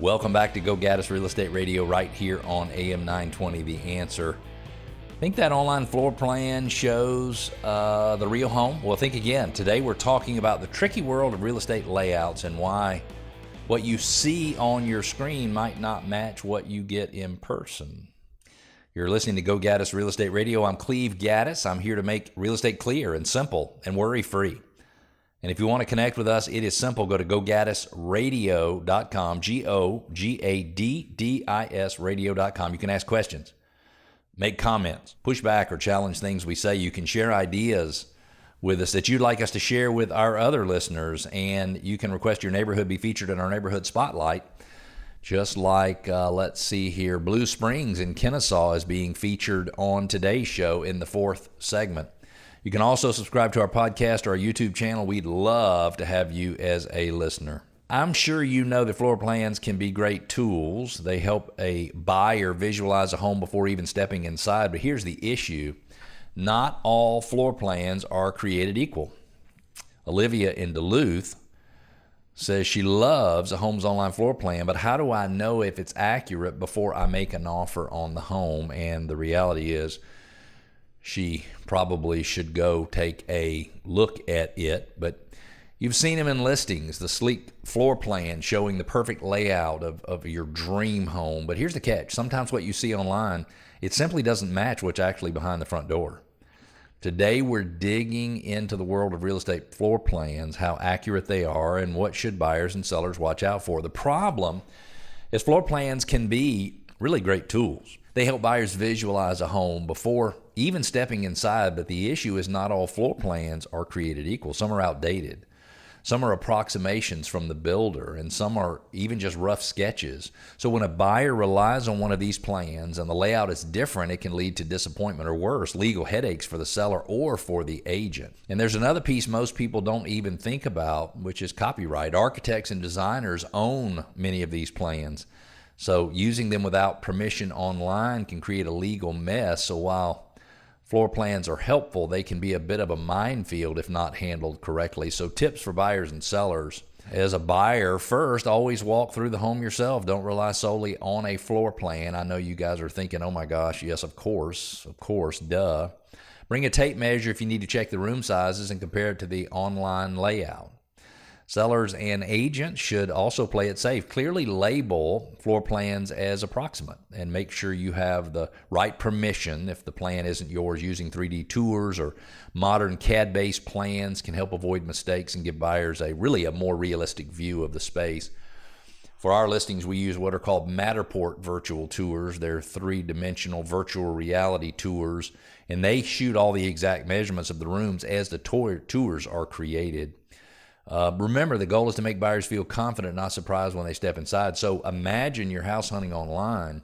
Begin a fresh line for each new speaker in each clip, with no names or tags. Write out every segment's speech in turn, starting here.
Welcome back to Go Gaddis Real Estate Radio right here on AM 920, The Answer. Think that online floor plan shows the real home? Well, think again. Today we're talking about the tricky world of real estate layouts and why what you see on your screen might not match what you get in person. You're listening to Go Gaddis Real Estate Radio. I'm Cleve Gaddis. I'm here to make real estate clear and simple and worry-free. And if you want to connect with us, it is simple. Go to gogaddisradio.com, Gogaddis radio.com. You can ask questions, make comments, push back, or challenge things we say. You can share ideas with us that you'd like us to share with our other listeners, and you can request your neighborhood be featured in our neighborhood spotlight, just like, let's see here, Blue Springs in Kennesaw is being featured on today's show in the fourth segment. You can also subscribe to our podcast or our YouTube channel. We'd love to have you as a listener. I'm sure you know that floor plans can be great tools. They help a buyer visualize a home before even stepping inside. But here's the issue. Not all floor plans are created equal. Olivia in Duluth says she loves a home's online floor plan, but how do I know if it's accurate before I make an offer on the home? And the reality is, she probably should go take a look at it, but you've seen them in listings, the sleek floor plan showing the perfect layout of your dream home. But here's the catch. Sometimes what you see online, it simply doesn't match what's actually behind the front door. Today, we're digging into the world of real estate floor plans, how accurate they are, and what should buyers and sellers watch out for. The problem is floor plans can be really great tools. They help buyers visualize a home before even stepping inside, but the issue is not all floor plans are created equal. Some are outdated. Some are approximations from the builder, and some are even just rough sketches. So when a buyer relies on one of these plans and the layout is different, it can lead to disappointment or worse, legal headaches for the seller or for the agent. And there's another piece most people don't even think about, which is copyright. Architects and designers own many of these plans. So using them without permission online can create a legal mess. So while floor plans are helpful, they can be a bit of a minefield if not handled correctly. So tips for buyers and sellers. As a buyer, first, always walk through the home yourself. Don't rely solely on a floor plan. I know you guys are thinking, oh my gosh, yes, of course, duh. Bring a tape measure if you need to check the room sizes and compare it to the online layout. Sellers and agents should also play it safe. Clearly label floor plans as approximate and make sure you have the right permission if the plan isn't yours. Using 3D tours or modern CAD-based plans can help avoid mistakes and give buyers a more realistic view of the space. For our listings, we use what are called Matterport virtual tours. They're three-dimensional virtual reality tours, and they shoot all the exact measurements of the rooms as the tours are created. Remember, the goal is to make buyers feel confident, not surprised when they step inside. So imagine you're house hunting online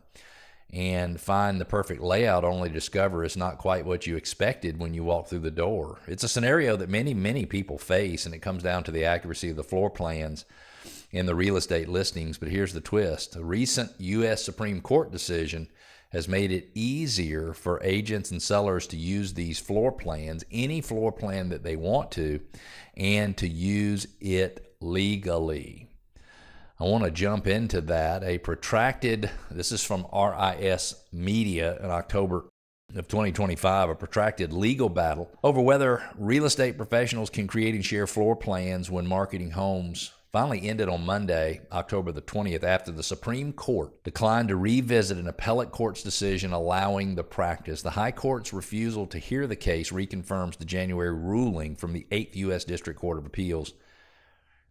and find the perfect layout, only to discover it's not quite what you expected when you walk through the door. It's a scenario that many people face, and it comes down to the accuracy of the floor plans in the real estate listings. But here's the twist. A recent U.S. Supreme Court decision has made it easier for agents and sellers to use these floor plans, any floor plan that they want to, and to use it legally. I want to jump into that. This is from RIS Media in October of 2025, a protracted legal battle over whether real estate professionals can create and share floor plans when marketing homes finally ended on Monday, October the 20th, after the Supreme Court declined to revisit an appellate court's decision allowing the practice. The High Court's refusal to hear the case reconfirms the January ruling from the 8th U.S. District Court of Appeals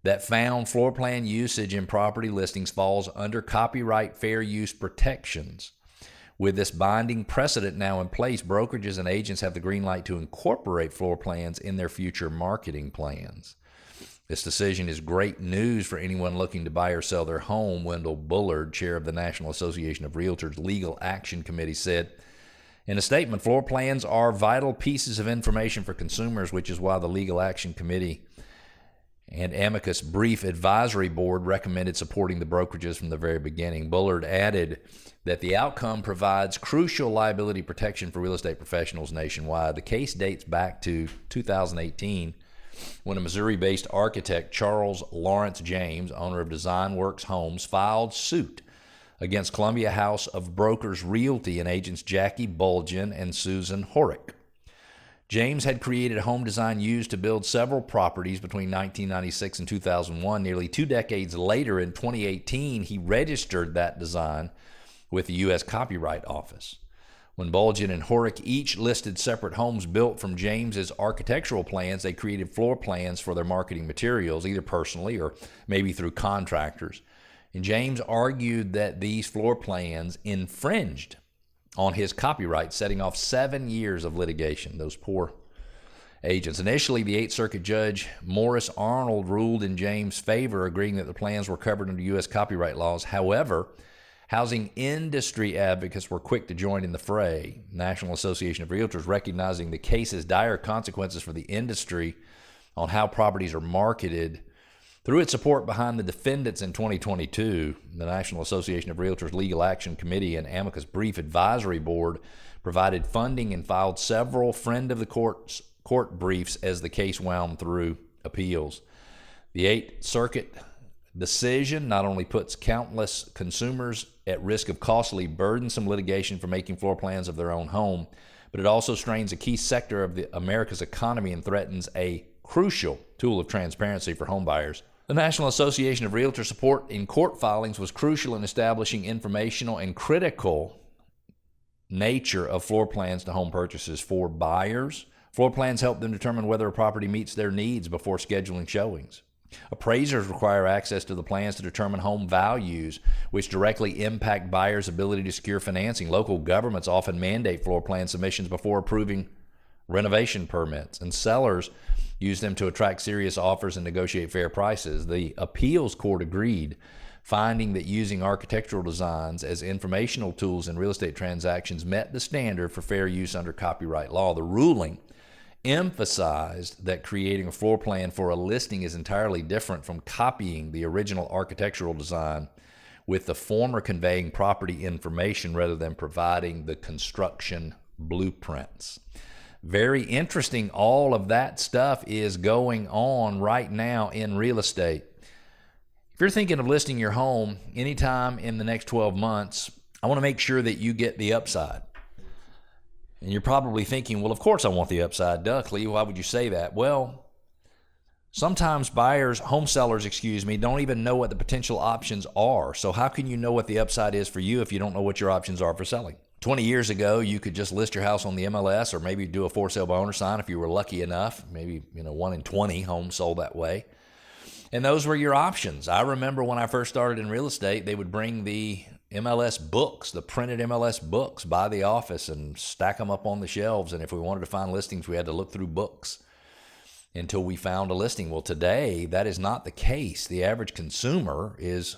that found floor plan usage in property listings falls under copyright fair use protections. With this binding precedent now in place, brokerages and agents have the green light to incorporate floor plans in their future marketing plans. This decision is great news for anyone looking to buy or sell their home. Wendell Bullard, chair of the National Association of Realtors Legal Action Committee, said in a statement, floor plans are vital pieces of information for consumers, which is why the Legal Action Committee and Amicus Brief Advisory Board recommended supporting the brokerages from the very beginning. Bullard added that the outcome provides crucial liability protection for real estate professionals nationwide. The case dates back to 2018 when a Missouri-based architect, Charles Lawrence James, owner of Design Works Homes, filed suit against Columbia House of Brokers Realty and agents Jackie Bulgin and Susan Horick. James had created a home design used to build several properties between 1996 and 2001. Nearly 2 decades later, in 2018, he registered that design with the U.S. Copyright Office. When Bulgin and Horick each listed separate homes built from James's architectural plans, they created floor plans for their marketing materials, either personally or maybe through contractors. And James argued that these floor plans infringed on his copyright, setting off 7 years of litigation. Those poor agents. Initially, the Eighth Circuit Judge Morris Arnold ruled in James' favor, agreeing that the plans were covered under U.S. copyright laws. However, housing industry advocates were quick to join in the fray. National Association of Realtors, recognizing the case's dire consequences for the industry on how properties are marketed, through its support behind the defendants in 2022, the National Association of Realtors Legal Action Committee and Amicus Brief Advisory Board provided funding and filed several friend of the court briefs as the case wound through appeals. The Eighth Circuit decision not only puts countless consumers at risk of costly, burdensome litigation for making floor plans of their own home, but it also strains a key sector of America's economy and threatens a crucial tool of transparency for home buyers. The National Association of Realtors' support in court filings was crucial in establishing informational and critical nature of floor plans to home purchases for buyers. Floor plans help them determine whether a property meets their needs before scheduling showings. Appraisers require access to the plans to determine home values, which directly impact buyers' ability to secure financing. Local governments often mandate floor plan submissions before approving renovation permits, and sellers use them to attract serious offers and negotiate fair prices. The appeals court agreed, finding that using architectural designs as informational tools in real estate transactions met the standard for fair use under copyright law. The ruling emphasized that creating a floor plan for a listing is entirely different from copying the original architectural design, with the former conveying property information rather than providing the construction blueprints. Very interesting. All of that stuff is going on right now in real estate. If you're thinking of listing your home anytime in the next 12 months, I want to make sure that you get the upside. And you're probably thinking, well, of course I want the upside. Duh, Cleve, why would you say that? Well, sometimes home sellers, don't even know what the potential options are. So how can you know what the upside is for you if you don't know what your options are for selling? 20 years ago, you could just list your house on the MLS or maybe do a for sale by owner sign if you were lucky enough. Maybe 1 in 20 homes sold that way. And those were your options. I remember when I first started in real estate, they would bring the MLS books, the printed MLS books by the office and stack them up on the shelves. And if we wanted to find listings, we had to look through books until we found a listing. Well, today, that is not the case. The average consumer is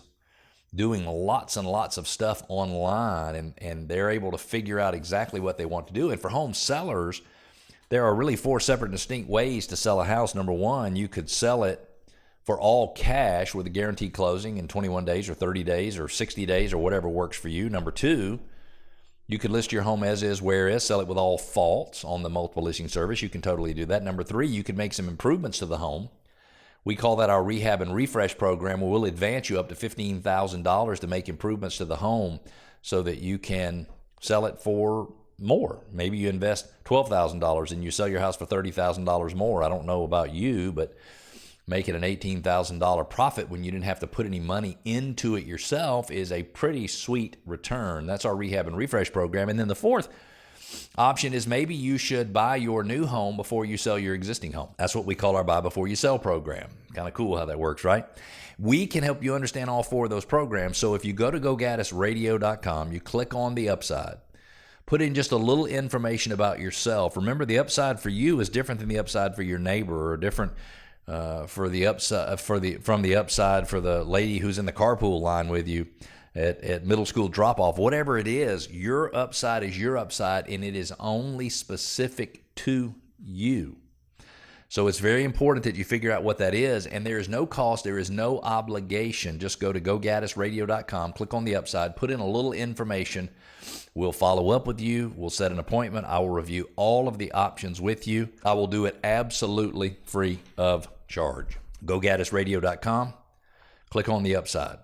doing lots and lots of stuff online, and they're able to figure out exactly what they want to do. And for home sellers, there are really 4 separate distinct ways to sell a house. Number one, you could sell it for all cash with a guaranteed closing in 21 days or 30 days or 60 days or whatever works for you. Number two, you could list your home as is, where is, sell it with all faults on the multiple listing service. You can totally do that. Number three, you could make some improvements to the home. We call that our rehab and refresh program, where we'll advance you up to $15,000 to make improvements to the home so that you can sell it for more. Maybe you invest $12,000 and you sell your house for $30,000 more. I don't know about you, but making an $18,000 profit when you didn't have to put any money into it yourself is a pretty sweet return. That's our rehab and refresh program. And then the fourth option is maybe you should buy your new home before you sell your existing home. That's what we call our buy before you sell program. Kind of cool how that works, right? We can help you understand all four of those programs. So if you go to GoGaddisRadio.com, you click on the upside, put in just a little information about yourself. Remember, the upside for you is different than the upside for your neighbor, or different from the upside for the lady who's in the carpool line with you at middle school drop-off. Whatever it is your upside, and it is only specific to you. So it's very important that you figure out what that is, and there is no cost, there is no obligation. Just go to gogaddisradio.com, click on the upside, put in a little information. We'll follow up with you. We'll set an appointment. I will review all of the options with you. I will do it absolutely free of charge. gogaddisradio.com, click on the upside.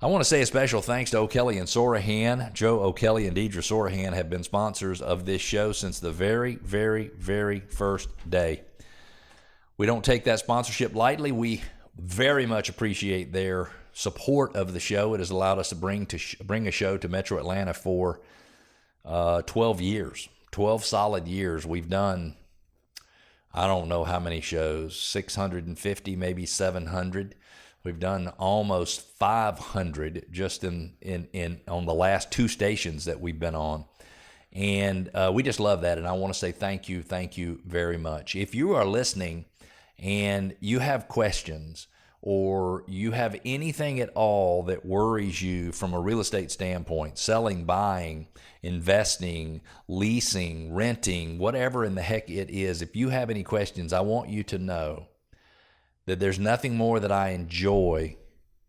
I want to say a special thanks to O'Kelly and Sorahan. Joe O'Kelly and Deidre Sorahan have been sponsors of this show since the very, very, very first day. We don't take that sponsorship lightly. We very much appreciate their support of the show. It has allowed us to bring a show to Metro Atlanta for 12 years, 12 solid years. We've done, I don't know how many shows, 650, maybe 700. We've done almost 500 just in on the last 2 stations that we've been on. And we just love that. And I want to say thank you very much. If you are listening and you have questions or you have anything at all that worries you from a real estate standpoint, selling, buying, investing, leasing, renting, whatever in the heck it is, if you have any questions, I want you to know that there's nothing more that I enjoy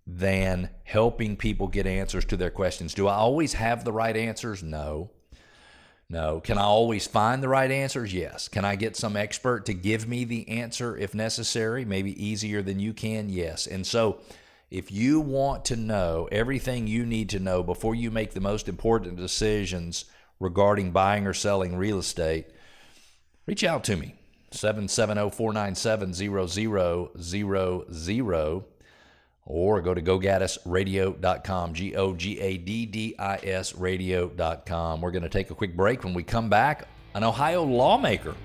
than helping people get answers to their questions. Do I always have the right answers? No. Can I always find the right answers? Yes. Can I get some expert to give me the answer if necessary? Maybe easier than you can? Yes. And so if you want to know everything you need to know before you make the most important decisions regarding buying or selling real estate, reach out to me. 770-497-0000, or go to gogaddisradio.com, GOGADDIS radio.com. We're going to take a quick break. When we come back, an Ohio lawmaker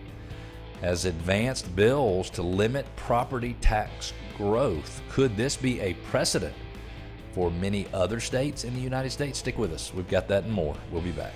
has advanced bills to limit property tax growth. Could this be a precedent for many other states in the United States? Stick with us. We've got that and more. We'll be back.